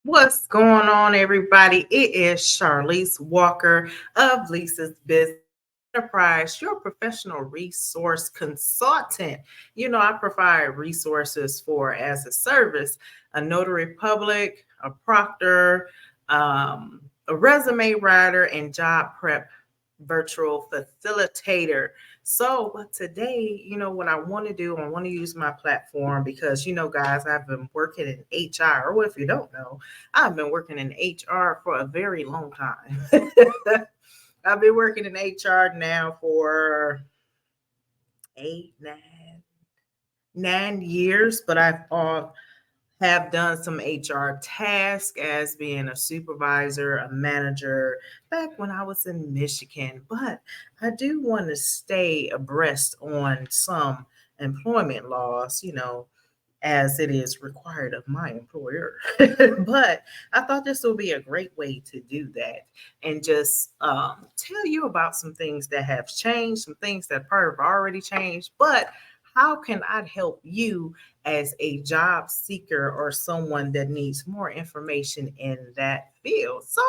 What's going on, everybody? It is Charlize Walker of Lisa's Business Enterprise, your professional resource consultant. I provide resources for as a service, a notary public, a proctor, a resume writer, and job prep virtual facilitator. So today, what I want to do, I want to use my platform because, guys, I've been working in HR. Or if you don't know, I've been working in HR for a very long time. I've been working in HR now for 9 years, but I've have done some HR tasks as being a supervisor, a manager back when I was in Michigan. But I do want to stay abreast on some employment laws, as it is required of my employer. But I thought this would be a great way to do that and just tell you about some things that have changed, some things that probably have already changed, but how can I help you as a job seeker or someone that needs more information in that field? So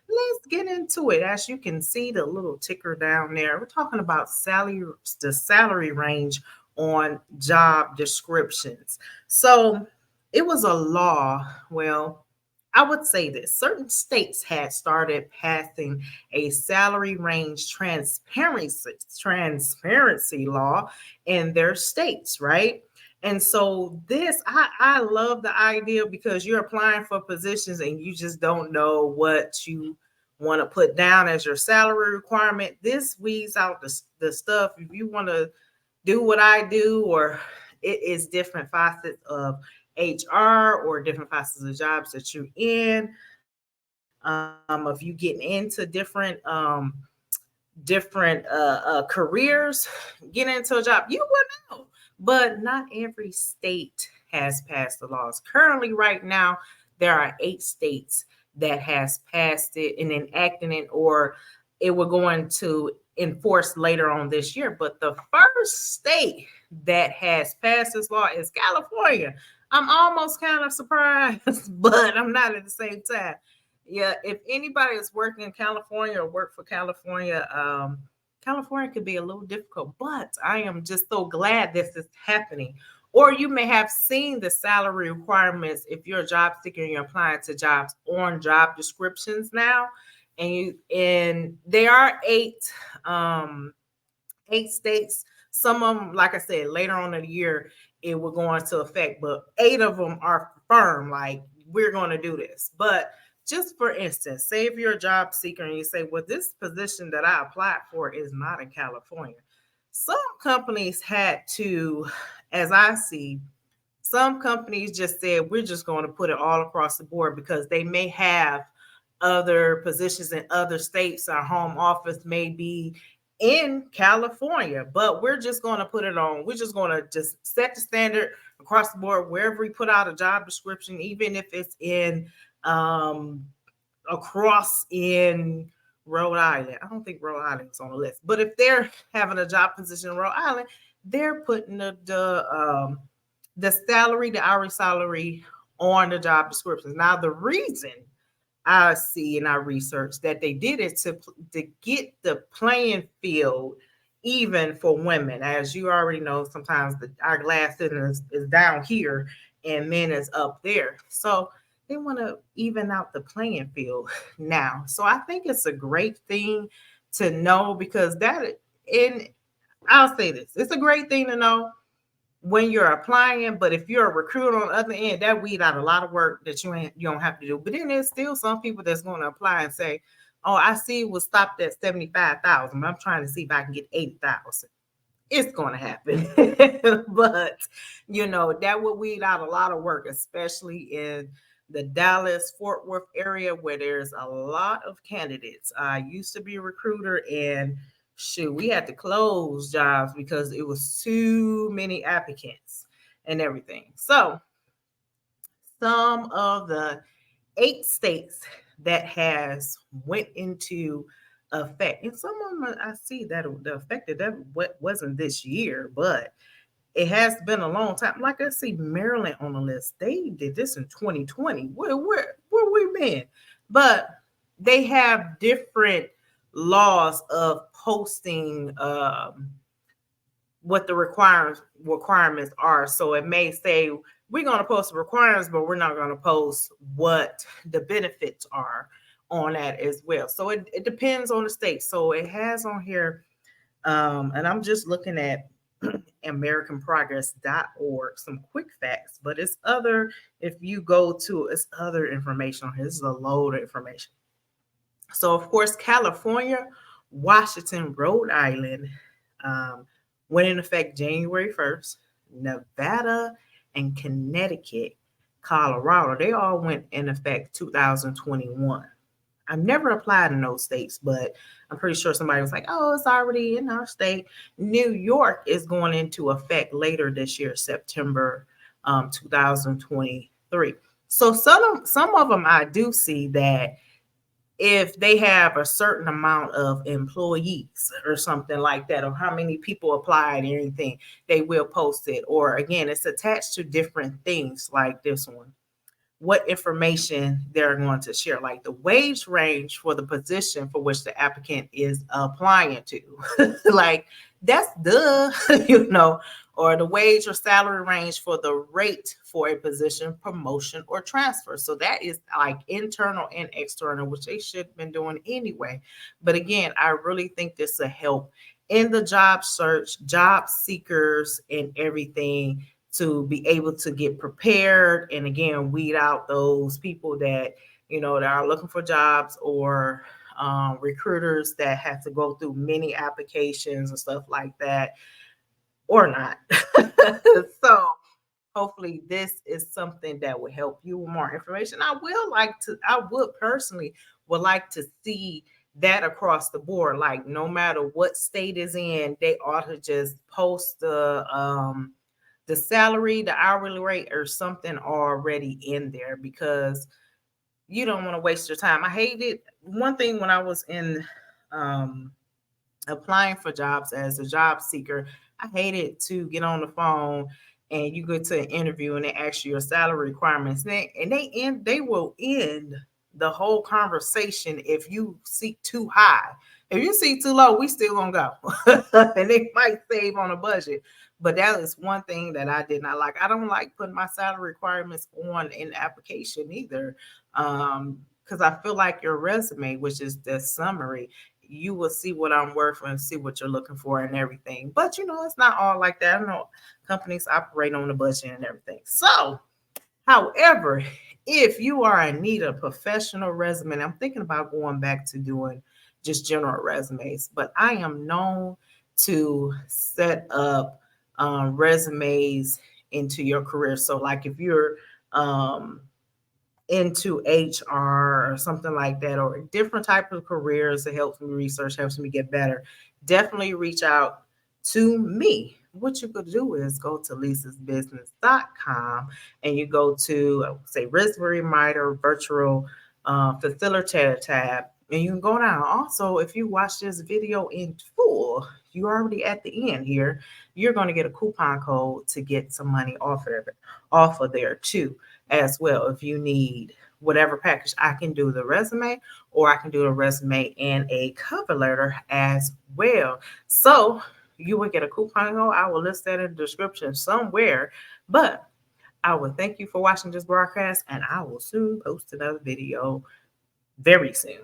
let's get into it. As you can see, the little ticker down there, we're talking about the salary range on job descriptions. So it was a law. Well, I would say this certain states had started passing a salary range transparency law in their states, right? And so I love the idea because you're applying for positions and you just don't know what you want to put down as your salary requirement. This weeds out the stuff. If you want to do what I do, or it is different facets of HR or different facets of jobs that you're in. If you get into different careers, get into a job, you will know. But not every state has passed the laws. Currently, right now, there are 8 states that has passed it and enacted it, or it will go into enforce later on this year. But the first state that has passed this law is California. I'm almost kind of surprised, but I'm not at the same time. Yeah, if anybody is working in California or work for California, California could be a little difficult, but I am just so glad this is happening. Or you may have seen the salary requirements if you're a job seeker and you're applying to jobs on job descriptions now. And they are um 8 states. Some of them, like I said, later on in the year, it will go into effect, but 8 of them are firm, like we're going to do this. But just for instance, say if you're a job seeker and you say, well, this position that I applied for is not in California. Some companies had to, as I see, some companies just said, we're just going to put it all across the board because they may have other positions in other states. Our home office may be in California, but we're just going to put it on. We're just going to just set the standard across the board wherever we put out a job description, even if it's in um, across in Rhode Island. I don't think Rhode Island is on the list, but if they're having a job position in Rhode Island, they're putting the salary, the hourly salary on the job descriptions. Now, the reason I see in our research that they did it to get the playing field even for women. As you already know, sometimes our glass ceiling is down here and men is up there. So they want to even out the playing field now. So I think it's a great thing to know because and I'll say this, it's a great thing to know when you're applying, but if you're a recruiter on the other end, that weed out a lot of work that you don't have to do. But then there's still some people that's going to apply and say, "Oh, I see it was stopped at 75,000. I'm trying to see if I can get 80,000." It's going to happen, but that would weed out a lot of work, especially in the Dallas Fort Worth area where there's a lot of candidates. I used to be a recruiter and shoot, we had to close jobs because it was too many applicants and everything. So, some of the 8 states that has went into effect, and some of them I see that the effective that wasn't this year, but it has been a long time. Like I see Maryland on the list. They did this in 2020. Where where we've been. But they have different laws of posting what the requirements are. So it may say we're going to post the requirements, but we're not going to post what the benefits are on that as well. So it depends on the state. So it has on here, and I'm just looking at AmericanProgress.org, some quick facts, but it's other, if you go to, it's other information on here. This is a load of information. So, of course, California, Washington, Rhode Island went in effect January 1st. Nevada and Connecticut, Colorado, they all went in effect 2021. I've never applied in those states, but I'm pretty sure somebody was like, oh, it's already in our state. New York is going into effect later this year, September 2023. So some of them I do see that if they have a certain amount of employees or something like that, or how many people applied or anything, they will post it. Or again, it's attached to different things like this one, what information they're going to share, like the wage range for the position for which the applicant is applying to. Like, that's or the wage or salary range for the rate for a position, promotion, or transfer. So that is like internal and external, which they should have been doing anyway. But again, I really think this will help in the job search, job seekers, and everything, to be able to get prepared and again weed out those people that that are looking for jobs, or recruiters that have to go through many applications and stuff like that, or not. So hopefully this is something that will help you with more information. I would personally would like to see that across the board, like no matter what state is in, they ought to just post the salary, the hourly rate, or something already in there, because you don't want to waste your time. I hated one thing when I was in applying for jobs as a job seeker. I hated to get on the phone and you go to an interview and they ask you your salary requirements, and they will end the whole conversation if you seek too high. If you seek too low, we still gonna go. And they might save on a budget. But that is one thing that I did not like. I don't like putting my salary requirements on in the application either. Because I feel like your resume, which is the summary, you will see what I'm worth and see what you're looking for and everything. But it's not all like that. I know companies operate on the budget and everything. So, however, if you are in need of professional resume, I'm thinking about going back to doing just general resumes, but I am known to set up resumes into your career. So, like if you're into HR or something like that, or different type of careers, that helps me research, helps me get better, definitely reach out to me. What you could do is go to lisasbusiness.com and you go to, say, resume reminder, virtual facilitator tab, and you can go down. Also, if you watch this video in full, you're already at the end here, you're going to get a coupon code to get some money off of there too, as well. If you need whatever package, I can do the resume, or I can do a resume and a cover letter as well. So you will get a coupon code. I will list that in the description somewhere. But I will thank you for watching this broadcast, and I will soon post another video very soon.